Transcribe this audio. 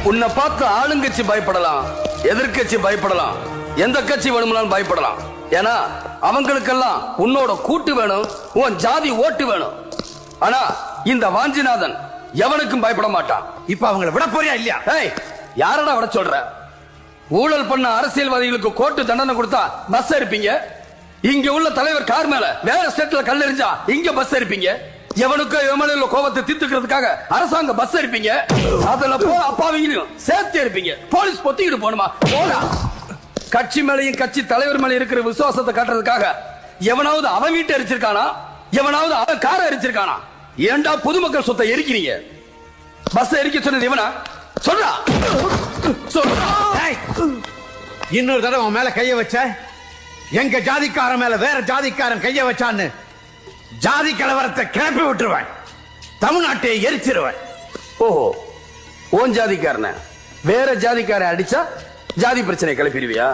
உன்னை பார்த்து ஆளுங்கட்சி பயப்படலாம், எதிர்கட்சி பயப்படலாம், எந்த கட்சி வேணும்னாலும் பயப்படலாம். ஏன்னா அவங்களுக்கெல்லாம் உன்னோட கூட்டு வேணும், உன் ஜாதி ஓட்டு வேணும். ஆனா இந்த வாஞ்சிநாதன் எவனுக்கும் பயப்பட மாட்டான். இப்ப அவங்கள விட போறியா இல்லையா? ஏய், யாரடா விட சொல்ற? ஊழல் பண்ண அரசியல்வாதிகளுக்கு கோர்ட்டு தண்டனை கொடுத்தா பஸ் இருப்பீங்க. இங்க உள்ள தலைவர் கார் மேல வேற ஸ்டேட்ல கல் எறிஞ்சா இங்க பஸ் இருப்பீங்க. எவனுக்கு எம்எல்ஏ கோபத்தை தீர்த்துக்கிறதுக்காக அரசாங்க பஸ் இருப்பீங்க. அதுல போ அப்பாவிங்களையும் சேர்த்து இருப்பீங்க. போலீஸ் பொத்திக்கிட்டு போணுமா? போடா. கட்சி மேலையும் கட்சி தலைவர் மேல இருக்கிற விசுவாசத்தை காட்டுறதுக்காக எவனாவது அவன் வீட்டை எரிச்சிருக்கானா? எவனாவது அவன் காரை எரிச்சிருக்கானா? ஏண்டா பொதுமக்கள் சொத்தை எரிக்கிறீங்க? பஸ் எரிக்க சொன்னது இவனா? சொல்றா சொல்றா. இன்னொரு தடவை உன் மேல கைய வச்ச, எங்க ஜாதிக்காரன் மேல வேற ஜாதிக்காரன் கைய வச்சான்னு ஜாதி கலவரத்தை கிளப்பி விட்டுருவேன். தமிழ்நாட்டை எரிச்சிருவேன். ஓஹோ, ஓன் ஜாதிக்காரன வேற ஜாதிக்காரன் அடிச்சா ஜாதி பிரச்சனை கிளப்பிடுவியா?